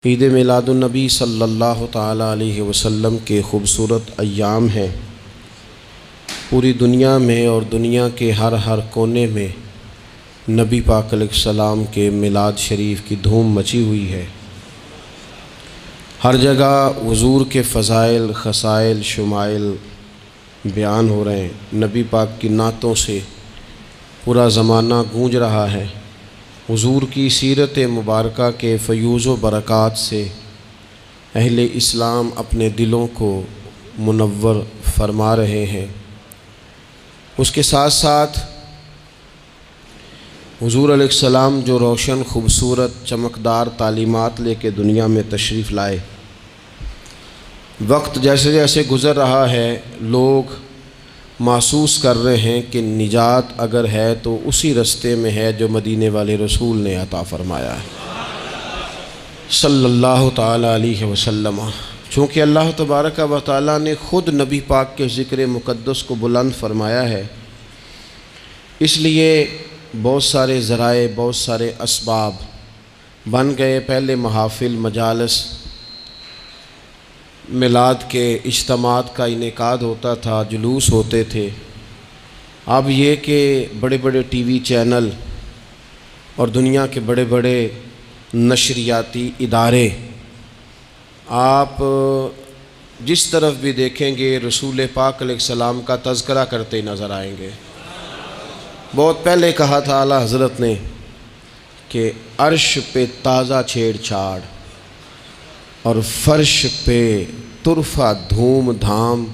عید میلاد النبی صلی اللہ تعالیٰ علیہ وسلم کے خوبصورت ایام ہیں۔ پوری دنیا میں اور دنیا کے ہر کونے میں نبی پاک علیہ السلام کے میلاد شریف کی دھوم مچی ہوئی ہے۔ ہر جگہ حضور کے فضائل، خصائل، شمائل بیان ہو رہے ہیں۔ نبی پاک کی نعتوں سے پورا زمانہ گونج رہا ہے۔ حضور کی سیرت مبارکہ کے فیوز و برکات سے اہل اسلام اپنے دلوں کو منور فرما رہے ہیں۔ اس کے ساتھ ساتھ حضور علیہ السلام جو روشن، خوبصورت، چمکدار تعلیمات لے کے دنیا میں تشریف لائے، وقت جیسے جیسے گزر رہا ہے لوگ محسوس کر رہے ہیں کہ نجات اگر ہے تو اسی رستے میں ہے جو مدینے والے رسول نے عطا فرمایا ہے صلی اللہ تعالیٰ علیہ وسلم۔ چونکہ اللہ تبارک و تعالیٰ نے خود نبی پاک کے ذکر مقدس کو بلند فرمایا ہے، اس لیے بہت سارے ذرائع، بہت سارے اسباب بن گئے۔ پہلے محافل، مجالس، میلاد کے اجتماعات کا انعقاد ہوتا تھا، جلوس ہوتے تھے۔ اب یہ کہ بڑے بڑے ٹی وی چینل اور دنیا کے بڑے بڑے نشریاتی ادارے، آپ جس طرف بھی دیکھیں گے رسول پاک علیہ السلام کا تذکرہ کرتے نظر آئیں گے۔ بہت پہلے کہا تھا اعلیٰ حضرت نے کہ عرش پہ تازہ چھیڑ چھاڑ اور فرش پہ طرفہ دھوم دھام،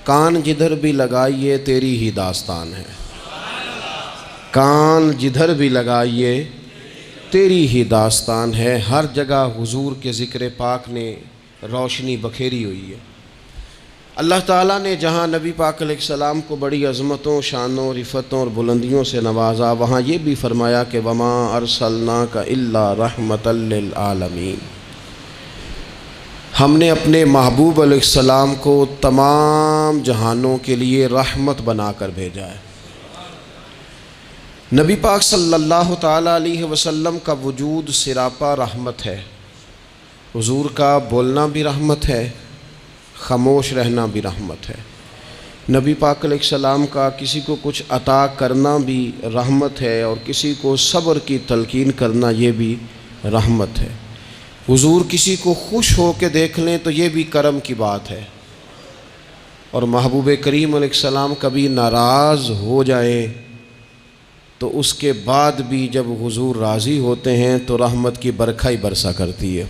کان جدھر بھی لگائیے تیری ہی داستان ہے۔ کان جدھر بھی لگائیے تیری ہی داستان ہے۔ ہر جگہ حضور کے ذکر پاک نے روشنی بکھیری ہوئی ہے۔ اللہ تعالیٰ نے جہاں نبی پاک علیہ السلام کو بڑی عظمتوں، شانوں، رفتوں اور بلندیوں سے نوازا، وہاں یہ بھی فرمایا کہ وما ارسلناک الا رحمۃ للعالمین، ہم نے اپنے محبوب علیہ السلام کو تمام جہانوں کے لیے رحمت بنا کر بھیجا ہے۔ نبی پاک صلی اللہ تعالیٰ علیہ وسلم کا وجود سراپا رحمت ہے۔ حضور کا بولنا بھی رحمت ہے، خاموش رہنا بھی رحمت ہے۔ نبی پاک علیہ السلام کا کسی کو کچھ عطا کرنا بھی رحمت ہے، اور کسی کو صبر کی تلقین کرنا یہ بھی رحمت ہے۔ حضور کسی کو خوش ہو کے دیکھ لیں تو یہ بھی کرم کی بات ہے، اور محبوب کریم علیہ السلام کبھی ناراض ہو جائیں تو اس کے بعد بھی جب حضور راضی ہوتے ہیں تو رحمت کی برکھا ہی برسا کرتی ہے۔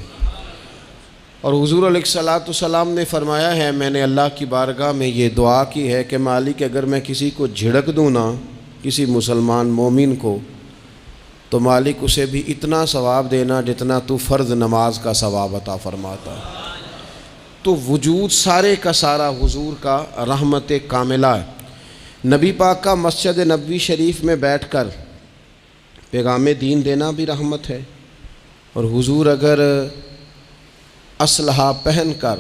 اور حضور علیہ السلام نے فرمایا ہے، میں نے اللہ کی بارگاہ میں یہ دعا کی ہے کہ مالک اگر میں کسی کو جھڑک دوں نا، کسی مسلمان مومن کو، تو مالک اسے بھی اتنا ثواب دینا جتنا تو فرض نماز کا ثواب عطا فرماتا ہے۔ تو وجود سارے کا سارا حضور کا رحمت کاملہ ہے۔ نبی پاک کا مسجد نبوی شریف میں بیٹھ کر پیغام دین دینا بھی رحمت ہے، اور حضور اگر اسلحہ پہن کر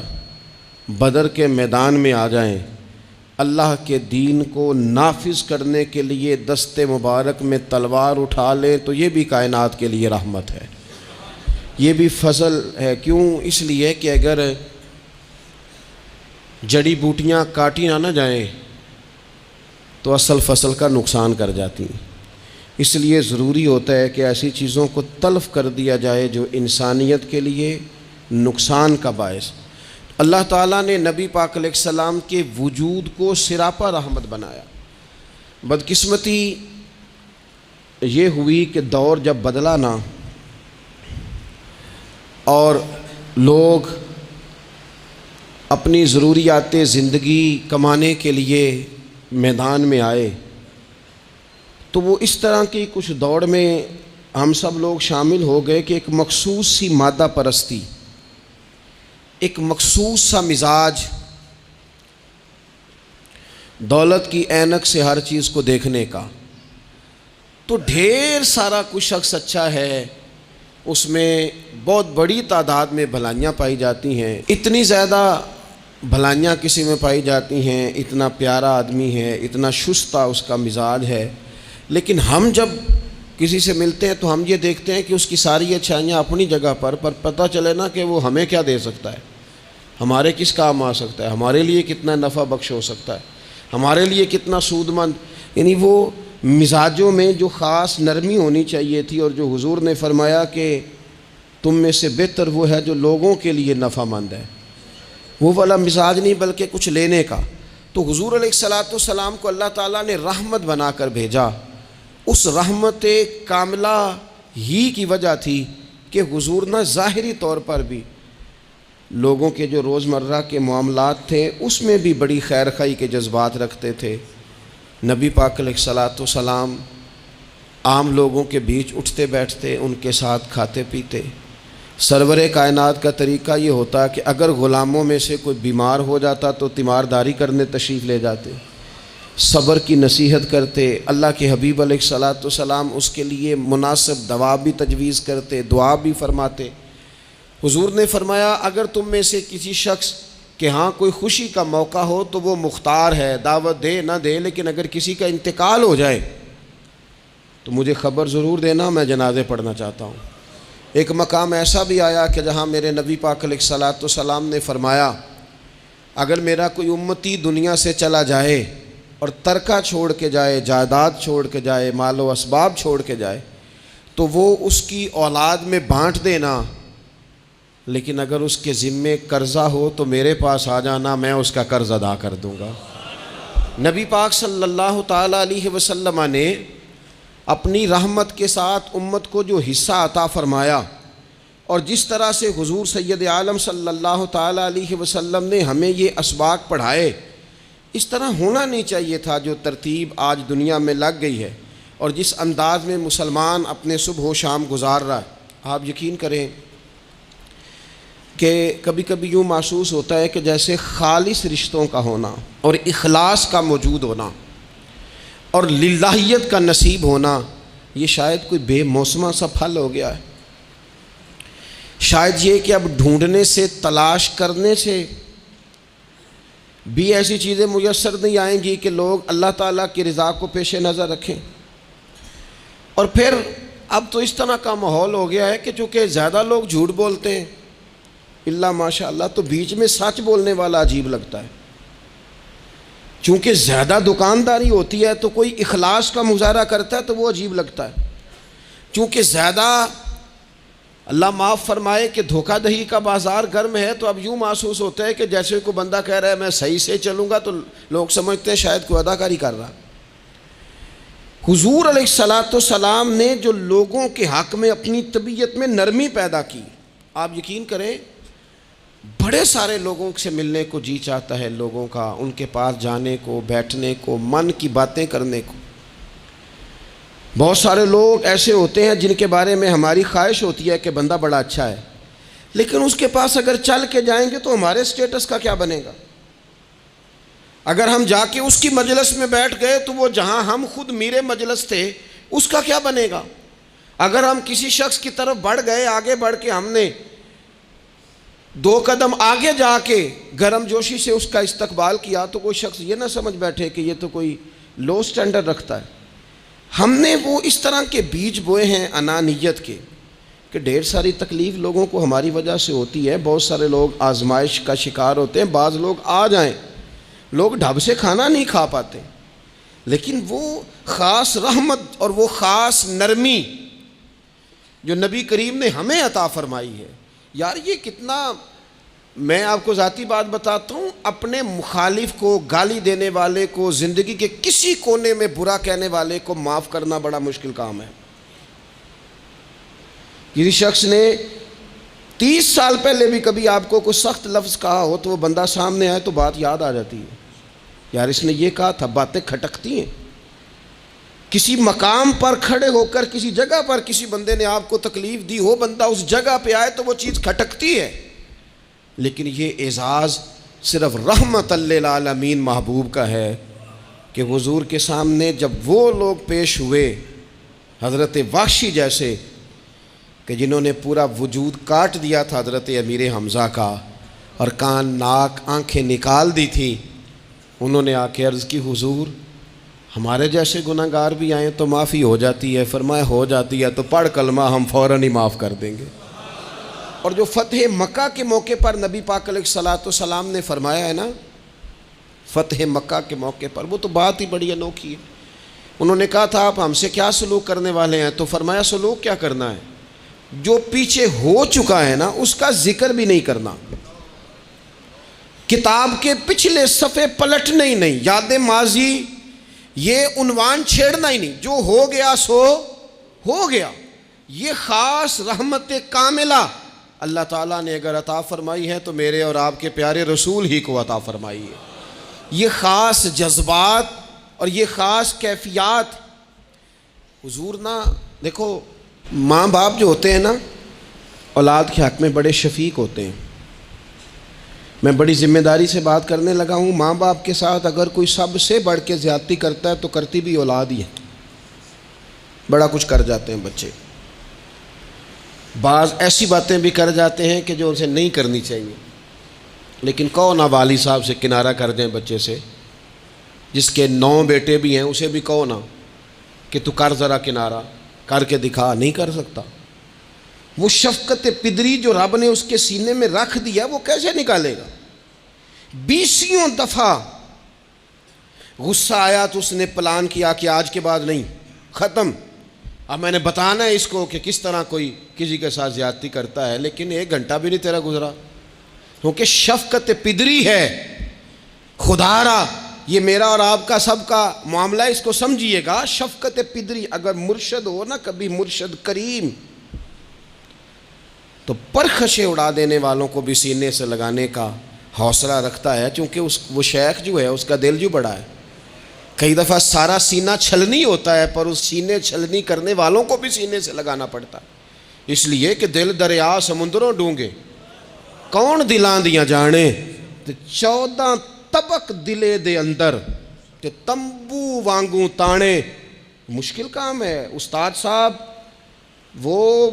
بدر کے میدان میں آ جائیں، اللہ کے دین کو نافذ کرنے کے لیے دست مبارک میں تلوار اٹھا لیں تو یہ بھی کائنات کے لیے رحمت ہے، یہ بھی فضل ہے۔ کیوں؟ اس لیے کہ اگر جڑی بوٹیاں کاٹی نہ جائیں تو اصل فصل کا نقصان کر جاتی ہیں۔ اس لیے ضروری ہوتا ہے کہ ایسی چیزوں کو تلف کر دیا جائے جو انسانیت کے لیے نقصان کا باعث۔ اللہ تعالیٰ نے نبی پاک علیہ السلام کے وجود کو سراپا رحمت بنایا۔ بدقسمتی یہ ہوئی کہ دور جب بدلا نا اور لوگ اپنی ضروریات زندگی کمانے کے لیے میدان میں آئے، تو وہ اس طرح کی کچھ دوڑ میں ہم سب لوگ شامل ہو گئے کہ ایک مخصوص سی مادہ پرستی، ایک مخصوص سا مزاج، دولت کی اینک سے ہر چیز کو دیکھنے کا، تو ڈھیر سارا کچھ شخص اچھا ہے، اس میں بہت بڑی تعداد میں بھلائیاں پائی جاتی ہیں، اتنی زیادہ بھلائیاں کسی میں پائی جاتی ہیں، اتنا پیارا آدمی ہے، اتنا شستہ اس کا مزاج ہے، لیکن ہم جب کسی سے ملتے ہیں تو ہم یہ دیکھتے ہیں کہ اس کی ساری اچھائیاں اپنی جگہ پر پتہ چلے نا کہ وہ ہمیں کیا دے سکتا ہے، ہمارے کس کام آ سکتا ہے، ہمارے لیے کتنا نفع بخش ہو سکتا ہے، ہمارے لیے کتنا سود مند. یعنی وہ مزاجوں میں جو خاص نرمی ہونی چاہیے تھی، اور جو حضور نے فرمایا کہ تم میں سے بہتر وہ ہے جو لوگوں کے لیے نفع مند ہے، وہ والا مزاج نہیں بلکہ کچھ لینے کا. تو حضور علیہ الصلاۃ والسلام کو اللہ تعالیٰ نے رحمت بنا کر بھیجا. اس رحمت کاملہ ہی کی وجہ تھی کہ حضور نہ ظاہری طور پر بھی لوگوں کے جو روزمرہ کے معاملات تھے اس میں بھی بڑی خیر خواہی کے جذبات رکھتے تھے. نبی پاک علیہ الصلاۃ والسلام عام لوگوں کے بیچ اٹھتے بیٹھتے، ان کے ساتھ کھاتے پیتے. سرور کائنات کا طریقہ یہ ہوتا کہ اگر غلاموں میں سے کوئی بیمار ہو جاتا تو تیمارداری کرنے تشریف لے جاتے، صبر کی نصیحت کرتے. اللہ کے حبیب علیہ الصلاۃ والسلام اس کے لیے مناسب دوا بھی تجویز کرتے، دعا بھی فرماتے. حضور نے فرمایا اگر تم میں سے کسی شخص کہ ہاں کوئی خوشی کا موقع ہو تو وہ مختار ہے، دعوت دے نہ دے، لیکن اگر کسی کا انتقال ہو جائے تو مجھے خبر ضرور دینا، میں جنازے پڑھنا چاہتا ہوں. ایک مقام ایسا بھی آیا کہ جہاں میرے نبی پاک علیہ الصلاۃ والسلام نے فرمایا اگر میرا کوئی امتی دنیا سے چلا جائے اور ترکہ چھوڑ کے جائے، جائیداد چھوڑ کے جائے، مال و اسباب چھوڑ کے جائے تو وہ اس کی اولاد میں بانٹ دینا، لیکن اگر اس کے ذمے قرضہ ہو تو میرے پاس آ جانا، میں اس کا قرض ادا کر دوں گا. نبی پاک صلی اللہ تعالیٰ علیہ وسلم نے اپنی رحمت کے ساتھ امت کو جو حصہ عطا فرمایا، اور جس طرح سے حضور سید عالم صلی اللہ تعالیٰ علیہ وسلم نے ہمیں یہ اسباق پڑھائے، اس طرح ہونا نہیں چاہیے تھا. جو ترتیب آج دنیا میں لگ گئی ہے اور جس انداز میں مسلمان اپنے صبح و شام گزار رہا ہے، آپ یقین کریں کہ کبھی کبھی یوں محسوس ہوتا ہے کہ جیسے خالص رشتوں کا ہونا اور اخلاص کا موجود ہونا اور للہیت کا نصیب ہونا یہ شاید کوئی بے موسمہ سا پھل ہو گیا ہے. شاید یہ کہ اب ڈھونڈنے سے، تلاش کرنے سے بھی ایسی چیزیں میسر نہیں آئیں گی کہ لوگ اللہ تعالیٰ کی رضا کو پیش نظر رکھیں. اور پھر اب تو اس طرح کا ماحول ہو گیا ہے کہ چونکہ زیادہ لوگ جھوٹ بولتے ہیں اللہ ماشاء اللہ، تو بیچ میں سچ بولنے والا عجیب لگتا ہے. چونکہ زیادہ دکانداری ہوتی ہے تو کوئی اخلاص کا مظاہرہ کرتا ہے تو وہ عجیب لگتا ہے. چونکہ زیادہ اللہ معاف فرمائے کہ دھوکہ دہی کا بازار گرم ہے تو اب یوں محسوس ہوتا ہے کہ جیسے کوئی بندہ کہہ رہا ہے میں صحیح سے چلوں گا تو لوگ سمجھتے ہیں شاید کوئی اداکاری کر رہا. حضور علیہ الصلاۃ والسلام نے جو لوگوں کے حق میں اپنی طبیعت میں نرمی پیدا کی، آپ یقین کریں بڑے سارے لوگوں سے ملنے کو جی چاہتا ہے لوگوں کا، ان کے پاس جانے کو، بیٹھنے کو، من کی باتیں کرنے کو. بہت سارے لوگ ایسے ہوتے ہیں جن کے بارے میں ہماری خواہش ہوتی ہے کہ بندہ بڑا اچھا ہے، لیکن اس کے پاس اگر چل کے جائیں گے تو ہمارے سٹیٹس کا کیا بنے گا؟ اگر ہم جا کے اس کی مجلس میں بیٹھ گئے تو وہ جہاں ہم خود میرے مجلس تھے اس کا کیا بنے گا؟ اگر ہم کسی شخص کی طرف بڑھ گئے، آگے بڑھ کے ہم نے 2 قدم آگے جا کے گرم جوشی سے اس کا استقبال کیا تو کوئی شخص یہ نہ سمجھ بیٹھے کہ یہ تو کوئی لو سٹینڈرڈ رکھتا ہے. ہم نے وہ اس طرح کے بیج بوئے ہیں انانیت کے کہ ڈھیر ساری تکلیف لوگوں کو ہماری وجہ سے ہوتی ہے. بہت سارے لوگ آزمائش کا شکار ہوتے ہیں. بعض لوگ آ جائیں، لوگ ڈھب سے کھانا نہیں کھا پاتے، لیکن وہ خاص رحمت اور وہ خاص نرمی جو نبی کریم نے ہمیں عطا فرمائی ہے، یار یہ کتنا، میں آپ کو ذاتی بات بتاتا ہوں، اپنے مخالف کو، گالی دینے والے کو، زندگی کے کسی کونے میں برا کہنے والے کو معاف کرنا بڑا مشکل کام ہے. کسی شخص نے 30 سال پہلے بھی کبھی آپ کو کوئی سخت لفظ کہا ہو تو وہ بندہ سامنے آئے تو بات یاد آ جاتی ہے، یار اس نے یہ کہا تھا. باتیں کھٹکتی ہیں. کسی مقام پر کھڑے ہو کر کسی جگہ پر کسی بندے نے آپ کو تکلیف دی ہو، بندہ اس جگہ پہ آئے تو وہ چیز کھٹکتی ہے. لیکن یہ اعزاز صرف رحمت للعالمین محبوب کا ہے کہ حضور کے سامنے جب وہ لوگ پیش ہوئے، حضرت وحشی جیسے کہ جنہوں نے پورا وجود کاٹ دیا تھا حضرت امیر حمزہ کا اور کان ناک آنکھیں نکال دی تھی، انہوں نے آ کے عرض کی حضور ہمارے جیسے گناہگار بھی آئیں تو معافی ہو جاتی ہے. فرمایا ہو جاتی ہے تو پڑھ کلمہ ہم فوراً ہی معاف کر دیں گے. اور جو فتح مکہ کے موقع پر نبی پاک علیہ الصلوۃ والسلام نے فرمایا ہے نا، فتح مکہ کے موقع پر، وہ تو بات ہی بڑی انوکھی ہے. انہوں نے کہا تھا آپ ہم سے کیا سلوک کرنے والے ہیں؟ تو فرمایا سلوک کیا کرنا ہے؟ جو پیچھے ہو چکا ہے نا اس کا ذکر بھی نہیں کرنا، کتاب کے پچھلے صفحے پلٹنے ہی نہیں، یاد ماضی یہ عنوان چھیڑنا ہی نہیں. جو ہو گیا سو ہو گیا. یہ خاص رحمت کاملہ اللہ تعالیٰ نے اگر عطا فرمائی ہے تو میرے اور آپ کے پیارے رسول ہی کو عطا فرمائی ہے. یہ خاص جذبات اور یہ خاص کیفیات حضور نا، دیکھو ماں باپ جو ہوتے ہیں نا اولاد کے حق میں بڑے شفیق ہوتے ہیں. میں بڑی ذمہ داری سے بات کرنے لگا ہوں. ماں باپ کے ساتھ اگر کوئی سب سے بڑھ کے زیادتی کرتا ہے تو کرتی بھی اولاد ہی ہے. بڑا کچھ کر جاتے ہیں بچے، بعض ایسی باتیں بھی کر جاتے ہیں کہ جو اسے نہیں کرنی چاہیے. لیکن کہو نا والد صاحب سے کنارہ کر دیں بچے سے، جس کے 9 بیٹے بھی ہیں اسے بھی کہو نا کہ تو کر ذرا کنارہ کر کے دکھا، نہیں کر سکتا. وہ شفقت پدری جو رب نے اس کے سینے میں رکھ دیا وہ کیسے نکالے گا؟ 20 دفعہ غصہ آیا تو اس نے پلان کیا کہ آج کے بعد نہیں، ختم. اب میں نے بتانا ہے اس کو کہ کس طرح کوئی کسی کے ساتھ زیادتی کرتا ہے، لیکن 1 گھنٹہ بھی نہیں تیرا گزرا، کیونکہ شفقت پدری ہے. خدا را یہ میرا اور آپ کا سب کا معاملہ، اس کو سمجھیے گا. شفقت پدری اگر مرشد ہو نا، کبھی مرشد کریم، تو پرخشیں اڑا دینے والوں کو بھی سینے سے لگانے کا حوصلہ رکھتا ہے، چونکہ وہ شیخ جو ہے اس کا دل جو بڑا ہے. کئی دفعہ سارا سینہ چھلنی ہوتا ہے پر اس سینے چھلنی کرنے والوں کو بھی سینے سے لگانا پڑتا ہے. اس لیے کہ دل دریا سمندروں ڈونگے کون دلاں دیاں جانے، 14 طبق دلے دے اندر تے تمبو وانگوں تانے. مشکل کام ہے استاد صاحب. وہ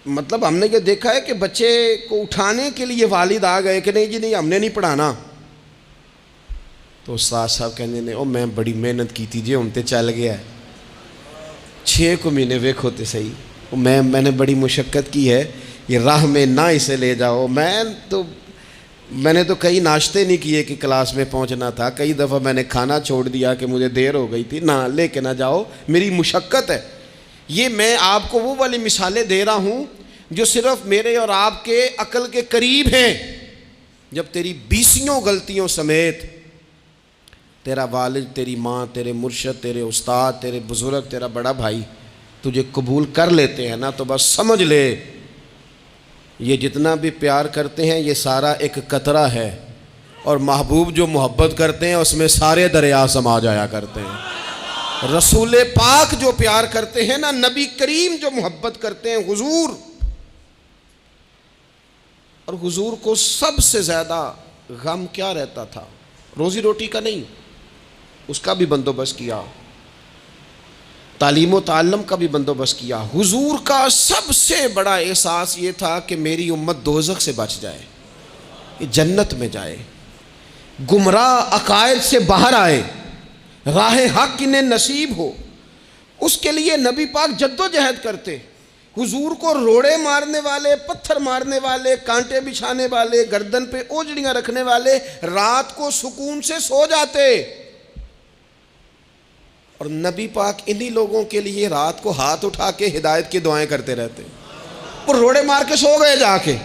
مطلب ہم نے یہ دیکھا ہے کہ بچے کو اٹھانے کے لیے والد آ گئے کہ نہیں جی نہیں ہم نے نہیں پڑھانا، تو استاد صاحب کہنے نے او میں بڑی محنت کی تھی جی ہم تے چل گیا ہے 6 مہینے ویکھو تے صحیح، میں نے بڑی مشقت کی ہے، یہ راہ میں نہ اسے لے جاؤ. میں نے تو کئی ناشتے نہیں کیے کہ کلاس میں پہنچنا تھا، کئی دفعہ میں نے کھانا چھوڑ دیا کہ مجھے دیر ہو گئی تھی. نہ لے کے نہ جاؤ، میری مشقت ہے. یہ میں آپ کو وہ والی مثالیں دے رہا ہوں جو صرف میرے اور آپ کے عقل کے قریب ہیں. جب تیری 20 غلطیوں سمیت تیرا والد، تیری ماں، تیرے مرشد، تیرے استاد، تیرے بزرگ، تیرا بڑا بھائی تجھے قبول کر لیتے ہیں نا، تو بس سمجھ لے یہ جتنا بھی پیار کرتے ہیں یہ سارا ایک قطرہ ہے، اور محبوب جو محبت کرتے ہیں اس میں سارے دریا سما جایا کرتے ہیں. رسول پاک جو پیار کرتے ہیں نا، نبی کریم جو محبت کرتے ہیں، حضور، اور حضور کو سب سے زیادہ غم کیا رہتا تھا؟ روزی روٹی کا نہیں، اس کا بھی بندوبست کیا، تعلیم و تعلم کا بھی بندوبست کیا. حضور کا سب سے بڑا احساس یہ تھا کہ میری امت دوزخ سے بچ جائے، جنت میں جائے، گمراہ عقائد سے باہر آئے، راہ حق انہیں نصیب ہو. اس کے لیے نبی پاک جد و جہد کرتے. حضور کو روڑے مارنے والے، پتھر مارنے والے، کانٹے بچھانے والے، گردن پہ اوجڑیاں رکھنے والے رات کو سکون سے سو جاتے، اور نبی پاک انہی لوگوں کے لیے رات کو ہاتھ اٹھا کے ہدایت کی دعائیں کرتے رہتے. وہ روڑے مار کے سو گئے جا کے،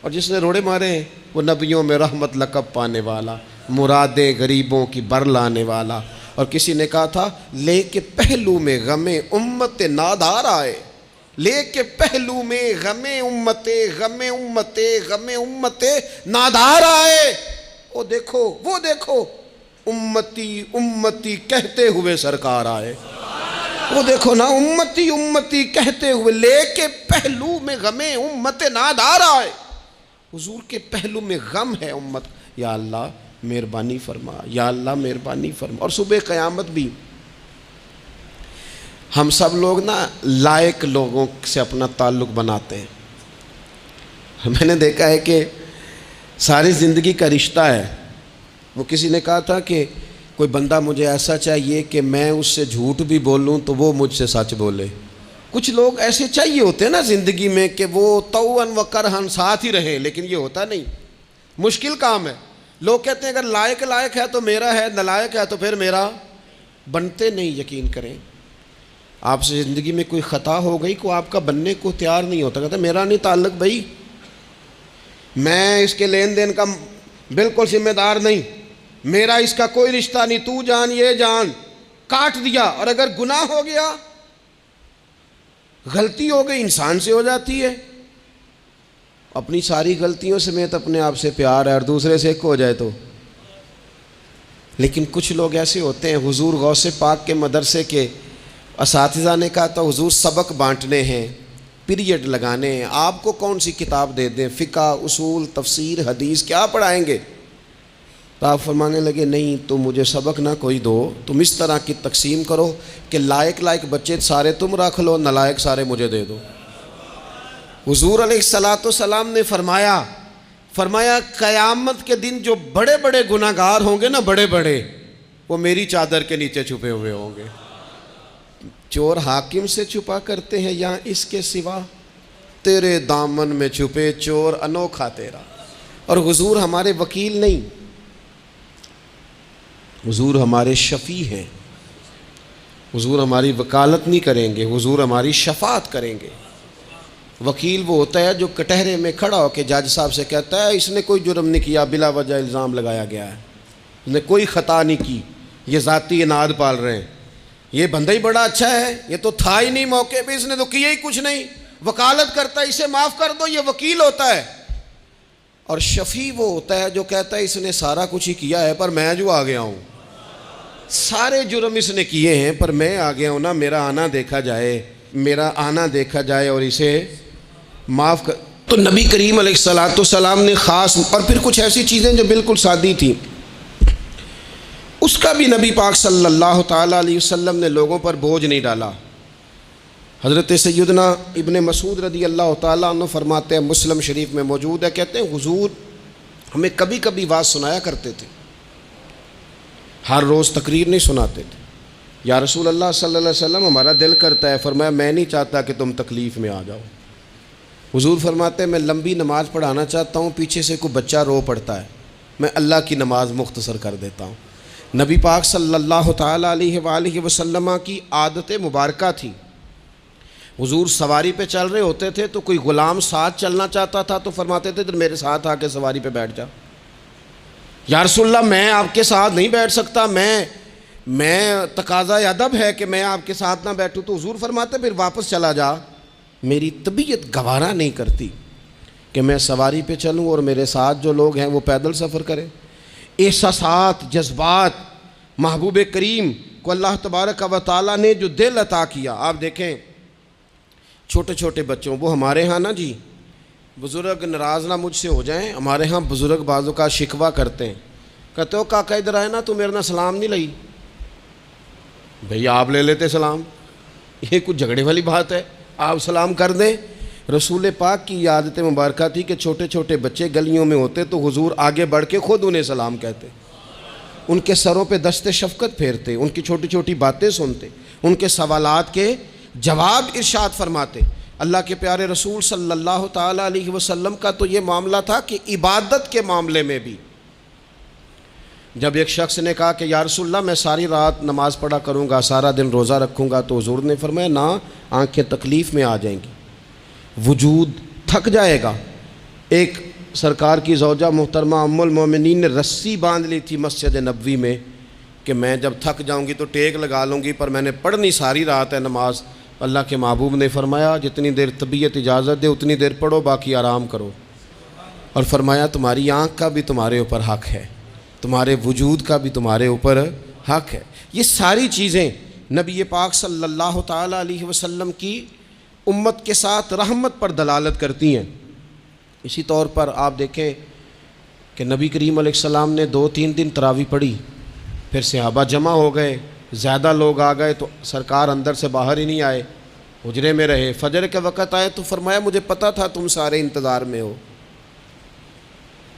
اور جس نے روڑے مارے وہ نبیوں میں رحمت لقب پانے والا، مرادیں غریبوں کی بر لانے والا. اور کسی نے کہا تھا لے کے پہلو میں غم امت نادار آئے، لے کے پہلو میں غم امت نادار آئے. وہ دیکھو امتی امتی کہتے ہوئے سرکار آئے. وہ دیکھو نا، امتی امتی کہتے ہوئے لے کے پہلو میں غم امت نادار آئے. حضور کے پہلو میں غم ہے امت. یا اللہ مہربانی فرما، یا اللہ مہربانی فرما. اور صبح قیامت بھی ہم سب لوگ نا لائق لوگوں سے اپنا تعلق بناتے ہیں. میں نے دیکھا ہے کہ ساری زندگی کا رشتہ ہے. وہ کسی نے کہا تھا کہ کوئی بندہ مجھے ایسا چاہیے کہ میں اس سے جھوٹ بھی بولوں تو وہ مجھ سے سچ بولے. کچھ لوگ ایسے چاہیے ہوتے ہیں نا زندگی میں کہ وہ طوعاً و کرہاً ساتھ ہی رہے، لیکن یہ ہوتا نہیں، مشکل کام ہے. لوگ کہتے ہیں اگر لائق ہے تو میرا ہے، نالائق ہے تو پھر میرا. بنتے نہیں. یقین کریں آپ سے زندگی میں کوئی خطا ہو گئی کو آپ کا بننے کو تیار نہیں ہوتا، کہتا میرا نہیں تعلق بھائی، میں اس کے لین دین کا بالکل ذمہ دار نہیں، میرا اس کا کوئی رشتہ نہیں، تو جان یہ جان، کاٹ دیا. اور اگر گناہ ہو گیا، غلطی ہو گئی، انسان سے ہو جاتی ہے. اپنی ساری غلطیوں سمیت اپنے آپ سے پیار ہے اور دوسرے سے ایک ہو جائے تو. لیکن کچھ لوگ ایسے ہوتے ہیں، حضور غوث پاک کے مدرسے کے اساتذہ نے کہا تھا حضور سبق بانٹنے ہیں، پیریڈ لگانے ہیں، آپ کو کون سی کتاب دے دیں، فقہ، اصول، تفسیر، حدیث کیا پڑھائیں گے؟ تو آپ فرمانے لگے نہیں، تم مجھے سبق نہ کوئی دو، تم اس طرح کی تقسیم کرو کہ لائق بچے سارے تم رکھ لو، نالائق سارے مجھے دے دو. حضور علیہ السلام نے فرمایا قیامت کے دن جو بڑے بڑے گناہ گار ہوں گے نا، بڑے بڑے، وہ میری چادر کے نیچے چھپے ہوئے ہوں گے. چور حاکم سے چھپا کرتے ہیں یا اس کے سوا؟ تیرے دامن میں چھپے چور انوکھا تیرا. اور حضور ہمارے وکیل نہیں، حضور ہمارے شفیع ہیں. حضور ہماری وکالت نہیں کریں گے، حضور ہماری شفاعت کریں گے. وکیل وہ ہوتا ہے جو کٹہرے میں کھڑا ہو کے جج صاحب سے کہتا ہے اس نے کوئی جرم نہیں کیا، بلا وجہ الزام لگایا گیا ہے، اس نے کوئی خطا نہیں کی، یہ ذاتی اناد پال رہے ہیں، یہ بندہ ہی بڑا اچھا ہے، یہ تو تھا ہی نہیں موقع پہ، اس نے تو کیا ہی کچھ نہیں، وکالت کرتا ہے اسے معاف کر دو، یہ وکیل ہوتا ہے. اور شفیع وہ ہوتا ہے جو کہتا ہے اس نے سارا کچھ ہی کیا ہے پر میں جو آ گیا ہوں، سارے جرم اس نے کیے ہیں پر میں آ گیا ہوں نا، میرا آنا دیکھا جائے اور اسے معاف کر. تو نبی کریم علیہ السلام نے خاص، اور پھر کچھ ایسی چیزیں جو بالکل سادی تھیں، اس کا بھی نبی پاک صلی اللہ تعالیٰ علیہ وسلم نے لوگوں پر بوجھ نہیں ڈالا. حضرت سیدنا ابن مسعود رضی اللہ تعالیٰ عنہ فرماتے ہیں، مسلم شریف میں موجود ہے، کہتے ہیں حضور ہمیں کبھی کبھی واز سنایا کرتے تھے، ہر روز تقریر نہیں سناتے تھے. یا رسول اللہ صلی اللہ علیہ وسلم ہمارا دل کرتا ہے. فرمایا میں نہیں چاہتا کہ تم تکلیف میں آ جاؤ. حضور فرماتے ہیں میں لمبی نماز پڑھانا چاہتا ہوں، پیچھے سے کوئی بچہ رو پڑتا ہے، میں اللہ کی نماز مختصر کر دیتا ہوں. نبی پاک صلی اللہ تعالیٰ علیہ وآلہ وسلم کی عادت مبارکہ تھی. حضور سواری پہ چل رہے ہوتے تھے تو کوئی غلام ساتھ چلنا چاہتا تھا تو فرماتے تھے میرے ساتھ آ کے سواری پہ بیٹھ جا. یا رسول اللہ میں آپ کے ساتھ نہیں بیٹھ سکتا، میں تقاضا ادب ہے کہ میں آپ کے ساتھ نہ بیٹھوں. تو حضور فرماتے پھر واپس چلا جا، میری طبیعت گوارا نہیں کرتی کہ میں سواری پہ چلوں اور میرے ساتھ جو لوگ ہیں وہ پیدل سفر کریں. احساسات، جذبات، محبوب کریم کو اللہ تبارک و تعالیٰ نے جو دل عطا کیا. آپ دیکھیں چھوٹے چھوٹے بچوں، وہ ہمارے ہاں نا جی بزرگ ناراض نہ مجھ سے ہو جائیں، ہمارے ہاں بزرگ بعضوں کا شکوہ کرتے ہیں، کہتے ہو کاکا ادھر آئے نا تو میرے نہ سلام نہیں لئی. بھئی آپ لے لیتے سلام، یہ کچھ جھگڑے والی بات ہے؟ آپ سلام کر دیں. رسول پاک کی عادت مبارکہ تھی کہ چھوٹے چھوٹے بچے گلیوں میں ہوتے تو حضور آگے بڑھ کے خود انہیں سلام کہتے، ان کے سروں پہ دست شفقت پھیرتے، ان کی چھوٹی چھوٹی باتیں سنتے، ان کے سوالات کے جواب ارشاد فرماتے. اللہ کے پیارے رسول صلی اللہ تعالیٰ علیہ وسلم کا تو یہ معاملہ تھا کہ عبادت کے معاملے میں بھی جب ایک شخص نے کہا کہ یا رسول اللہ میں ساری رات نماز پڑھا کروں گا، سارا دن روزہ رکھوں گا، تو حضور نے فرمایا نہ، آنکھیں تکلیف میں آ جائیں گی، وجود تھک جائے گا. ایک سرکار کی زوجہ محترمہ ام المومنین نے رسی باندھ لی تھی مسجد نبوی میں کہ میں جب تھک جاؤں گی تو ٹیک لگا لوں گی، پر میں نے پڑھنی ساری رات ہے نماز. اللہ کے محبوب نے فرمایا جتنی دیر طبیعت اجازت دے اتنی دیر پڑھو، باقی آرام کرو. اور فرمایا تمہاری آنکھ کا بھی تمہارے اوپر حق ہے، تمہارے وجود کا بھی تمہارے اوپر حق ہے. یہ ساری چیزیں نبی پاک صلی اللہ تعالیٰ علیہ وسلم کی امت کے ساتھ رحمت پر دلالت کرتی ہیں. اسی طور پر آپ دیکھیں کہ نبی کریم علیہ السلام نے 2-3 دن تراویح پڑھی، پھر صحابہ جمع ہو گئے، زیادہ لوگ آ گئے تو سرکار اندر سے باہر ہی نہیں آئے، حجرے میں رہے. فجر کے وقت آئے تو فرمایا مجھے پتہ تھا تم سارے انتظار میں ہو،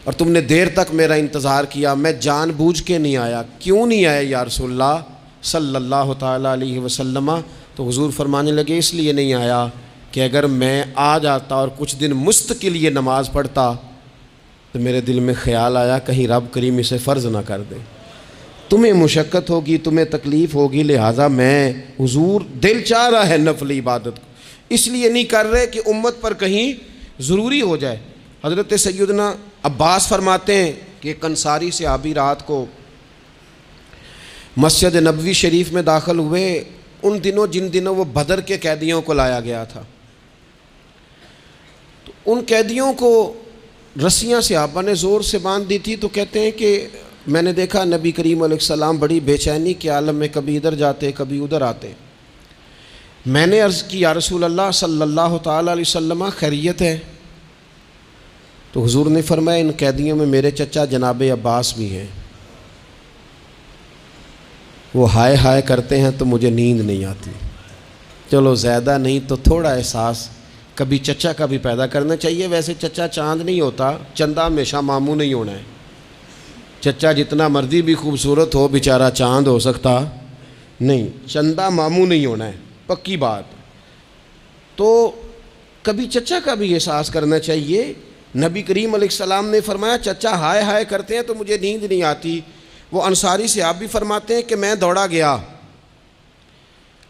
اور تم نے دیر تک میرا انتظار کیا، میں جان بوجھ کے نہیں آیا۔ کیوں نہیں آیا یا رسول اللہ صلی اللہ تعالیٰ علیہ وسلم؟ تو حضور فرمانے لگے اس لیے نہیں آیا کہ اگر میں آ جاتا اور کچھ دن مستقل یہ نماز پڑھتا تو میرے دل میں خیال آیا کہیں رب کریم اسے فرض نہ کر دے، تمہیں مشقت ہوگی، تمہیں تکلیف ہوگی، لہٰذا میں حضور دل چاہ رہا ہے نفل عبادت کو، اس لیے نہیں کر رہے کہ امت پر کہیں ضروری ہو جائے۔ حضرت سیدنا عباس فرماتے ہیں کہ ایک انصاری صحابی رات کو مسجد نبوی شریف میں داخل ہوئے، ان دنوں جن دنوں وہ بدر کے قیدیوں کو لایا گیا تھا، تو ان قیدیوں کو رسیاں صحابہ نے زور سے باندھ دی تھی، تو کہتے ہیں کہ میں نے دیکھا نبی کریم علیہ السلام بڑی بے چینی کے عالم میں کبھی ادھر جاتے کبھی ادھر آتے۔ میں نے عرض کی یا رسول اللہ صلی اللہ تعالیٰ علیہ وسلم خیریت ہے؟ تو حضور نے فرمایا ان قیدیوں میں میرے چچا جناب عباس بھی ہیں، وہ ہائے ہائے کرتے ہیں تو مجھے نیند نہیں آتی۔ چلو زیادہ نہیں تو تھوڑا احساس کبھی چچا کا بھی پیدا کرنا چاہیے۔ ویسے چچا چاند نہیں ہوتا، چندہ ہمیشہ ماموں نہیں ہونا ہے۔ چچا جتنا مرضی بھی خوبصورت ہو بیچارہ چاند ہو سکتا نہیں، چندہ ماموں نہیں ہونا ہے، پکی بات۔ تو کبھی چچا کا بھی احساس کرنا چاہیے۔ نبی کریم علیہ السلام نے فرمایا چچا ہائے ہائے کرتے ہیں تو مجھے نیند نہیں آتی۔ وہ انصاری صحابی فرماتے ہیں کہ میں دوڑا گیا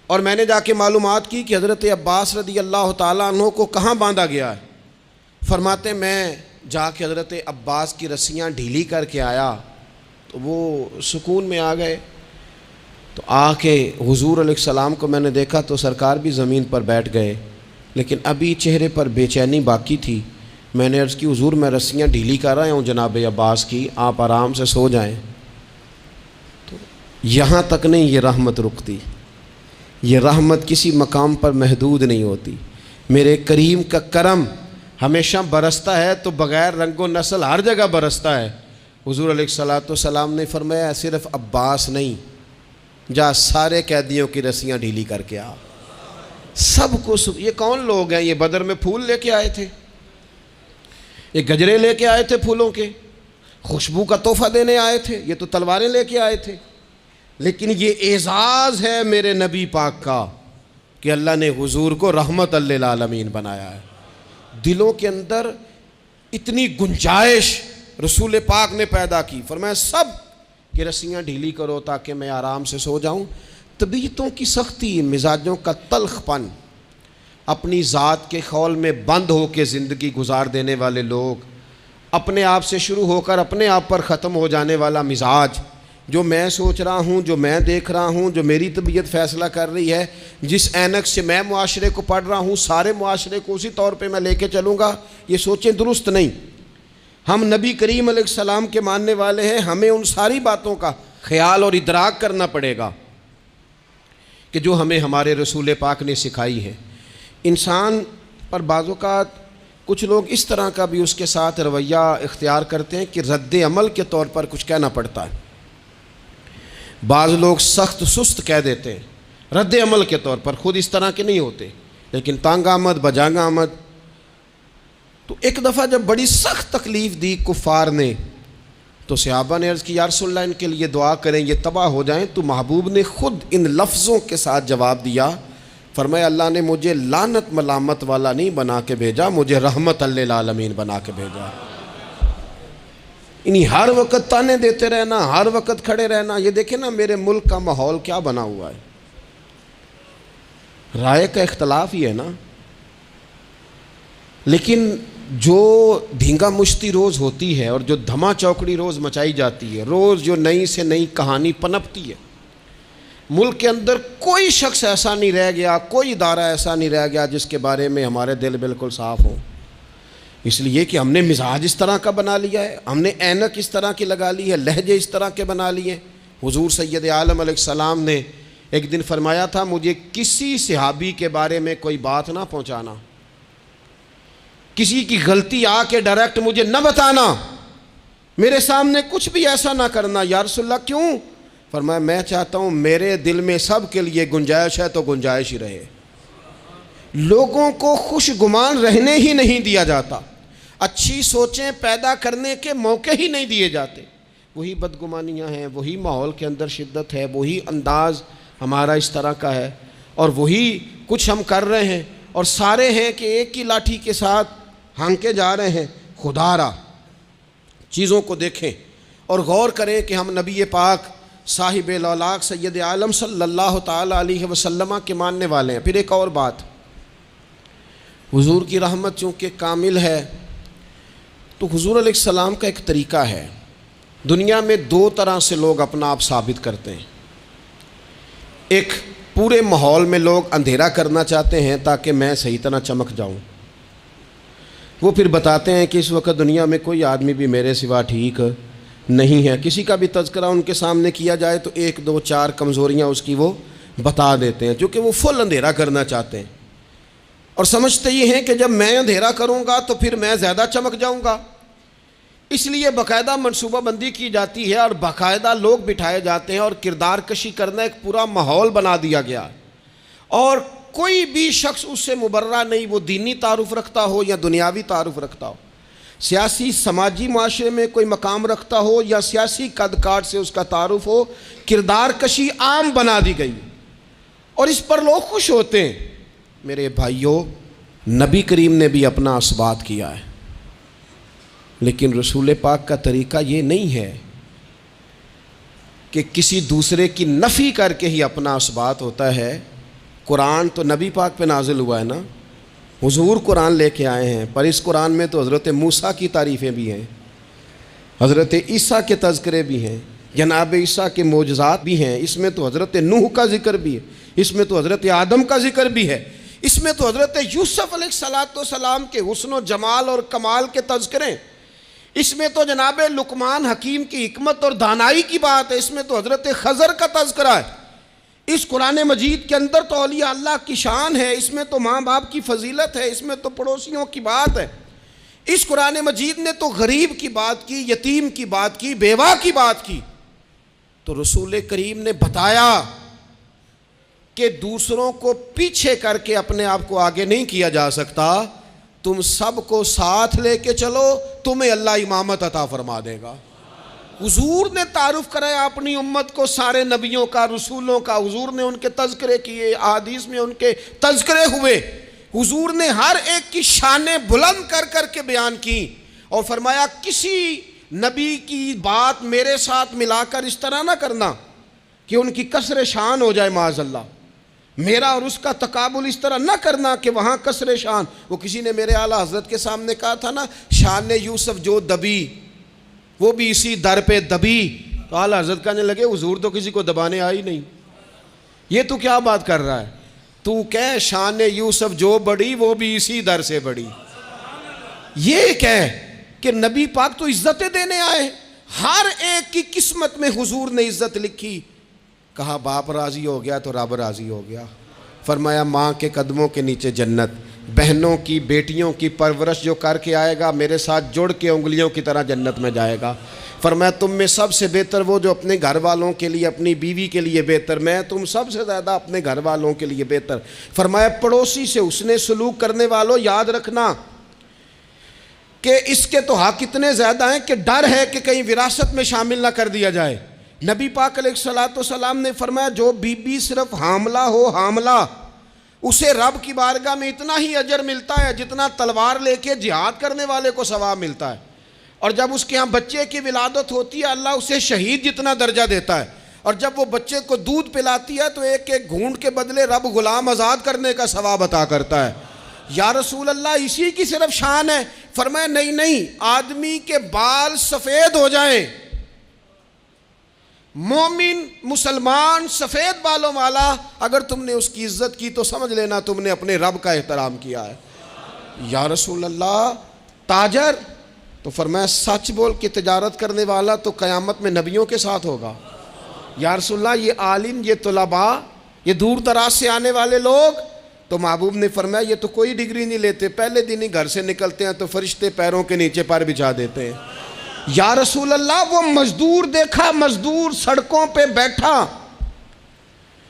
اور میں نے جا کے معلومات کی کہ حضرت عباس رضی اللہ تعالیٰ عنہ کو کہاں باندھا گیا ہے۔ فرماتے ہیں میں جا کے حضرت عباس کی رسیاں ڈھیلی کر کے آیا تو وہ سکون میں آ گئے۔ تو آ کے حضور علیہ السلام کو میں نے دیکھا تو سرکار بھی زمین پر بیٹھ گئے، لیکن ابھی چہرے پر بے چینی باقی تھی۔ میں نے عرض کی حضور میں رسیاں ڈھیلی کر رہا ہوں جناب عباس کی، آپ آرام سے سو جائیں۔ تو یہاں تک نہیں یہ رحمت رکتی، یہ رحمت کسی مقام پر محدود نہیں ہوتی۔ میرے کریم کا کرم ہمیشہ برستا ہے تو بغیر رنگ و نسل ہر جگہ برستا ہے۔ حضور علیہ الصلوۃ والسلام نے فرمایا صرف عباس نہیں، جا سارے قیدیوں کی رسیاں ڈھیلی کر کے آ۔ سب کو یہ کون لوگ ہیں؟ یہ بدر میں پھول لے کے آئے تھے، یہ گجرے لے کے آئے تھے پھولوں کے، خوشبو کا تحفہ دینے آئے تھے، یہ تو تلواریں لے کے آئے تھے۔ لیکن یہ اعزاز ہے میرے نبی پاک کا کہ اللہ نے حضور کو رحمت للعالمین بنایا ہے۔ دلوں کے اندر اتنی گنجائش رسول پاک نے پیدا کی، فرمایا سب کہ رسیاں ڈھیلی کرو تاکہ میں آرام سے سو جاؤں۔ طبیعتوں کی سختی، مزاجوں کا تلخ پن، اپنی ذات کے خول میں بند ہو کے زندگی گزار دینے والے لوگ، اپنے آپ سے شروع ہو کر اپنے آپ پر ختم ہو جانے والا مزاج، جو میں سوچ رہا ہوں، جو میں دیکھ رہا ہوں، جو میری طبیعت فیصلہ کر رہی ہے، جس اینک سے میں معاشرے کو پڑھ رہا ہوں سارے معاشرے کو اسی طور پہ میں لے کے چلوں گا، یہ سوچیں درست نہیں۔ ہم نبی کریم علیہ السلام کے ماننے والے ہیں، ہمیں ان ساری باتوں کا خیال اور ادراک کرنا پڑے گا کہ جو ہمیں ہمارے رسول پاک نے سکھائی ہے۔ انسان پر بعض اوقات کچھ لوگ اس طرح کا بھی اس کے ساتھ رویہ اختیار کرتے ہیں کہ رد عمل کے طور پر کچھ کہنا پڑتا ہے۔ بعض لوگ سخت سست کہہ دیتے ہیں رد عمل کے طور پر، خود اس طرح کے نہیں ہوتے، لیکن تانگ آمد بجانگ آمد۔ تو ایک دفعہ جب بڑی سخت تکلیف دی کفار نے تو صحابہ نے عرض کی یا رسول اللہ ان کے لیے دعا کریں یہ تباہ ہو جائیں۔ تو محبوب نے خود ان لفظوں کے ساتھ جواب دیا، فرمایا اللہ نے مجھے لعنت ملامت والا نہیں بنا کے بھیجا، مجھے رحمت للعالمین بنا کے بھیجا۔ انہیں ہر وقت تانے دیتے رہنا، ہر وقت کھڑے رہنا، یہ دیکھیں نا میرے ملک کا ماحول کیا بنا ہوا ہے، رائے کا اختلاف ہی ہے نا، لیکن جو دھینگا مشتی روز ہوتی ہے اور جو دھما چوکڑی روز مچائی جاتی ہے، روز جو نئی سے نئی کہانی پنپتی ہے، ملک کے اندر کوئی شخص ایسا نہیں رہ گیا، کوئی ادارہ ایسا نہیں رہ گیا جس کے بارے میں ہمارے دل بالکل صاف ہوں۔ اس لیے کہ ہم نے مزاج اس طرح کا بنا لیا ہے، ہم نے اینک اس طرح کی لگا لی ہے، لہجے اس طرح کے بنا لیے۔ حضور سید عالم علیہ السلام نے ایک دن فرمایا تھا مجھے کسی صحابی کے بارے میں کوئی بات نہ پہنچانا، کسی کی غلطی آ کے ڈائریکٹ مجھے نہ بتانا، میرے سامنے کچھ بھی ایسا نہ کرنا۔ یا رسول اللہ کیوں؟ فرمایا میں چاہتا ہوں میرے دل میں سب کے لیے گنجائش ہے تو گنجائش ہی رہے، لوگوں کو خوش گمان رہنے ہی نہیں دیا جاتا۔ اچھی سوچیں پیدا کرنے کے موقع ہی نہیں دیے جاتے. وہی بدگمانیاں ہیں، وہی ماحول کے اندر شدت ہے، وہی انداز ہمارا اس طرح کا ہے، اور وہی کچھ ہم کر رہے ہیں، اور سارے ہیں کہ ایک ہی لاٹھی کے ساتھ ہانکے جا رہے ہیں. خدا را چیزوں کو دیکھیں اور غور کریں کہ ہم نبی پاک صاحب الاولاق سید عالم صلی اللہ تعالیٰ علیہ وسلم کے ماننے والے ہیں. پھر ایک اور بات، حضور کی رحمت چونکہ کامل ہے تو حضور علیہ السلام کا ایک طریقہ ہے. دنیا میں دو طرح سے لوگ اپنا آپ ثابت کرتے ہیں. ایک پورے ماحول میں لوگ اندھیرا کرنا چاہتے ہیں تاکہ میں صحیح طرح چمک جاؤں. وہ پھر بتاتے ہیں کہ اس وقت دنیا میں کوئی آدمی بھی میرے سوا ٹھیک نہیں ہے. کسی کا بھی تذکرہ ان کے سامنے کیا جائے تو ایک دو چار کمزوریاں اس کی وہ بتا دیتے ہیں، کیونکہ وہ فل اندھیرا کرنا چاہتے ہیں اور سمجھتے یہ ہیں کہ جب میں اندھیرا کروں گا تو پھر میں زیادہ چمک جاؤں گا. اس لیے باقاعدہ منصوبہ بندی کی جاتی ہے اور باقاعدہ لوگ بٹھائے جاتے ہیں اور کردار کشی کرنا ایک پورا ماحول بنا دیا گیا، اور کوئی بھی شخص اس سے مبرہ نہیں، وہ دینی تعارف رکھتا ہو یا دنیاوی تعارف رکھتا ہو، سیاسی سماجی معاشرے میں کوئی مقام رکھتا ہو یا سیاسی قد کاٹ سے اس کا تعارف ہو. کردار کشی عام بنا دی گئی اور اس پر لوگ خوش ہوتے ہیں. میرے بھائیوں، نبی کریم نے بھی اپنا اثبات کیا ہے، لیکن رسول پاک کا طریقہ یہ نہیں ہے کہ کسی دوسرے کی نفی کر کے ہی اپنا اثبات ہوتا ہے. قرآن تو نبی پاک پہ نازل ہوا ہے نا، حضور قرآن لے کے آئے ہیں، پر اس قرآن میں تو حضرت موسیٰ کی تعریفیں بھی ہیں، حضرت عیسیٰ کے تذکرے بھی ہیں، جناب عیسیٰ کے معجزات بھی ہیں. اس میں تو حضرت نوح کا ذکر بھی ہے، اس میں تو حضرت آدم کا ذکر بھی ہے، اس میں تو حضرت یوسف علیہ السلام کے حسن و جمال اور کمال کے تذکرے، اس میں تو جناب لقمان حکیم کی حکمت اور دانائی کی بات ہے، اس میں تو حضرت خضر کا تذکرہ ہے. اس قرآن مجید کے اندر تو اولیاء اللہ کی شان ہے، اس میں تو ماں باپ کی فضیلت ہے، اس میں تو پڑوسیوں کی بات ہے. اس قرآن مجید نے تو غریب کی بات کی، یتیم کی بات کی، بیوہ کی بات کی. تو رسول کریم نے بتایا کہ دوسروں کو پیچھے کر کے اپنے آپ کو آگے نہیں کیا جا سکتا. تم سب کو ساتھ لے کے چلو، تمہیں اللہ امامت عطا فرما دے گا. حضور نے تعارف کرایا اپنی امت کو سارے نبیوں کا، رسولوں کا. حضور نے ان کے تذکرے کیے، احادیث میں ان کے تذکرے ہوئے. حضور نے ہر ایک کی شانیں بلند کر کر کے بیان کی اور فرمایا کسی نبی کی بات میرے ساتھ ملا کر اس طرح نہ کرنا کہ ان کی کسر شان ہو جائے معاذ اللہ. میرا اور اس کا تقابل اس طرح نہ کرنا کہ وہاں کسر شان. وہ کسی نے میرے اعلیٰ حضرت کے سامنے کہا تھا نا، شان یوسف جو دبی وہ بھی اسی در پہ دبی. تو اعلیٰ حضرت کہنے لگے حضور تو کسی کو دبانے آئی نہیں، یہ تو کیا بات کر رہا ہے؟ تو کہہ شان یوسف جو بڑی وہ بھی اسی در سے بڑی. یہ کہہ کہ نبی پاک تو عزتیں دینے آئے، ہر ایک کی قسمت میں حضور نے عزت لکھی. کہا باپ راضی ہو گیا تو رب راضی ہو گیا. فرمایا ماں کے قدموں کے نیچے جنت، بہنوں کی بیٹیوں کی پرورش جو کر کے آئے گا میرے ساتھ جڑ کے انگلیوں کی طرح جنت میں جائے گا. فرمایا تم میں سب سے بہتر وہ جو اپنے گھر والوں کے لیے، اپنی بیوی کے لیے بہتر، میں تم سب سے زیادہ اپنے گھر والوں کے لیے بہتر. فرمایا پڑوسی سے اس نے سلوک کرنے والوں یاد رکھنا کہ اس کے تو حق اتنے زیادہ ہیں کہ ڈر ہے کہ کہیں وراثت میں شامل نہ کر دیا جائے. نبی پاک علیہ السلام نے فرمایا جو بی بی صرف حاملہ ہو، حاملہ، اسے رب کی بارگاہ میں اتنا ہی اجر ملتا ہے جتنا تلوار لے کے جہاد کرنے والے کو ثواب ملتا ہے. اور جب اس کے ہاں بچے کی ولادت ہوتی ہے اللہ اسے شہید جتنا درجہ دیتا ہے. اور جب وہ بچے کو دودھ پلاتی ہے تو ایک ایک گھونٹ کے بدلے رب غلام آزاد کرنے کا ثواب عطا کرتا ہے. یا رسول اللہ اسی کی صرف شان ہے؟ فرمایا نہیں، آدمی کے بال سفید ہو جائیں، مومن مسلمان سفید بالوں والا، اگر تم نے اس کی عزت کی تو سمجھ لینا تم نے اپنے رب کا احترام کیا ہے. یا رسول اللہ تاجر؟ تو فرمایا سچ بول کے تجارت کرنے والا تو قیامت میں نبیوں کے ساتھ ہوگا. یا رسول اللہ یہ عالم، یہ طلباء، یہ دور دراز سے آنے والے لوگ؟ تو محبوب نے فرمایا یہ تو کوئی ڈگری نہیں لیتے، پہلے دن ہی گھر سے نکلتے ہیں تو فرشتے پیروں کے نیچے پر بچھا دیتے ہیں. یا رسول اللہ وہ مزدور دیکھا، مزدور سڑکوں پہ بیٹھا،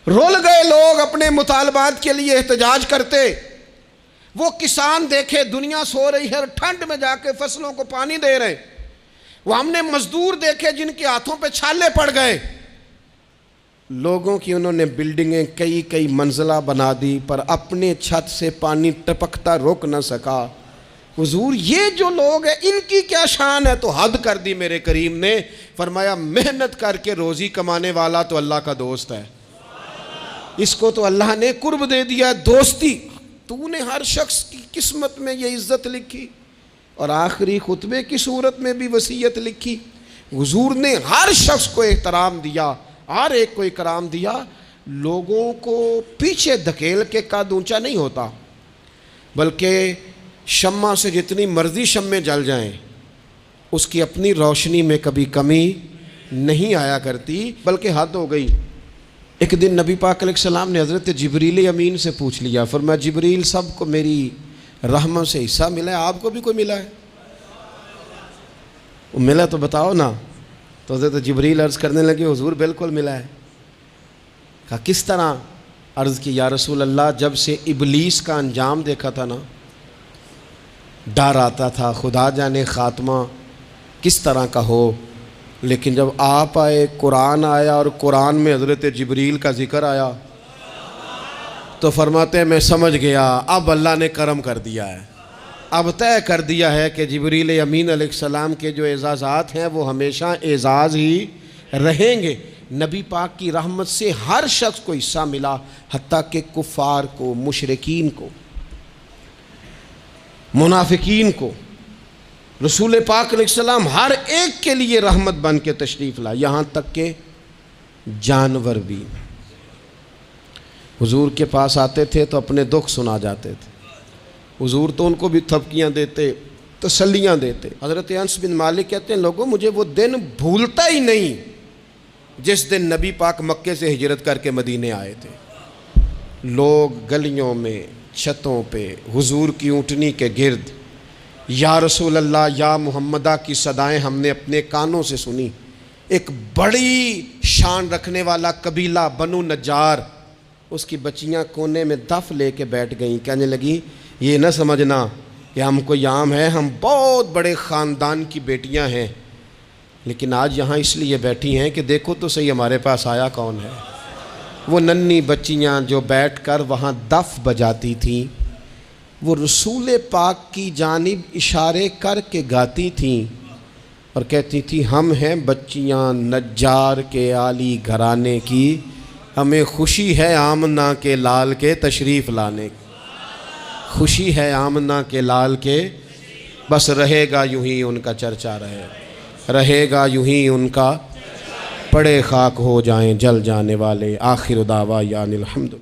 رول گئے لوگ اپنے مطالبات کے لیے احتجاج کرتے. وہ کسان دیکھے دنیا سو رہی ہے اور ٹھنڈ میں جا کے فصلوں کو پانی دے رہے، وہ ہم نے مزدور دیکھے جن کے ہاتھوں پہ چھالے پڑ گئے، لوگوں کی انہوں نے بلڈنگیں کئی منزلہ بنا دی پر اپنے چھت سے پانی ٹپکتا روک نہ سکا۔ حضور یہ جو لوگ ہیں ان کی کیا شان ہے؟ تو حد کر دی میرے کریم نے، فرمایا محنت کر کے روزی کمانے والا تو اللہ کا دوست ہے، اس کو تو اللہ نے قرب دے دیا دوستی۔ تو نے ہر شخص کی قسمت میں یہ عزت لکھی اور آخری خطبے کی صورت میں بھی وصیت لکھی۔ حضور نے ہر شخص کو احترام دیا، ہر ایک کو اکرام دیا۔ لوگوں کو پیچھے دھکیل کے قد اونچا نہیں ہوتا، بلکہ شمع سے جتنی مرضی شمعیں جل جائیں اس کی اپنی روشنی میں کبھی کمی نہیں آیا کرتی، بلکہ حد ہو گئی۔ ایک دن نبی پاک علیہ السلام نے حضرت جبریل امین سے پوچھ لیا، فرمایا جبریل سب کو میری رحمت سے حصہ ملا ہے، آپ کو بھی کوئی ملا ہے؟ ملا تو بتاؤ نا۔ تو حضرت جبریل عرض کرنے لگے حضور بالکل ملا ہے۔ کہا کس طرح؟ عرض کی یا رسول اللہ جب سے ابلیس کا انجام دیکھا تھا نا ڈر آتا تھا خدا جانے خاتمہ کس طرح کا ہو، لیکن جب آپ آئے قرآن آیا اور قرآن میں حضرت جبریل کا ذکر آیا تو فرماتے ہیں میں سمجھ گیا اب اللہ نے کرم کر دیا ہے، اب طے کر دیا ہے کہ جبریل امین علیہ السلام کے جو اعزازات ہیں وہ ہمیشہ اعزاز ہی رہیں گے۔ نبی پاک کی رحمت سے ہر شخص کو حصہ ملا، حتیٰ کہ کفار کو، مشرکین کو، منافقین کو۔ رسول پاک علیہ السلام ہر ایک کے لیے رحمت بن کے تشریف لائے، یہاں تک کہ جانور بھی حضور کے پاس آتے تھے تو اپنے دکھ سنا جاتے تھے، حضور تو ان کو بھی تھپکیاں دیتے، تسلیاں دیتے۔ حضرت انس بن مالک کہتے ہیں لوگوں مجھے وہ دن بھولتا ہی نہیں جس دن نبی پاک مکے سے ہجرت کر کے مدینے آئے تھے۔ لوگ گلیوں میں، چھتوں پہ حضور کی اونٹنی کے گرد یا رسول اللہ یا محمدہ کی صدائیں ہم نے اپنے کانوں سے سنی۔ ایک بڑی شان رکھنے والا قبیلہ بنو نجار، اس کی بچیاں کونے میں دف لے کے بیٹھ گئیں، کہنے لگی یہ نہ سمجھنا کہ ہم کوئی عام ہے، ہم بہت بڑے خاندان کی بیٹیاں ہیں، لیکن آج یہاں اس لیے بیٹھی ہیں کہ دیکھو تو صحیح ہمارے پاس آیا کون ہے۔ وہ ننھی بچیاں جو بیٹھ کر وہاں دف بجاتی تھیں وہ رسول پاک کی جانب اشارے کر کے گاتی تھیں اور کہتی تھی ہم ہیں بچیاں نجار کے عالی گھرانے کی، ہمیں خوشی ہے آمنہ کے لال کے تشریف لانے کی، خوشی ہے آمنہ کے لال کے، بس رہے گا یوں ہی ان کا چرچا رہے گا یوں ہی ان کا، پڑے خاک ہو جائیں جل جانے والے، آخر دعویٰ یعنی الحمد۔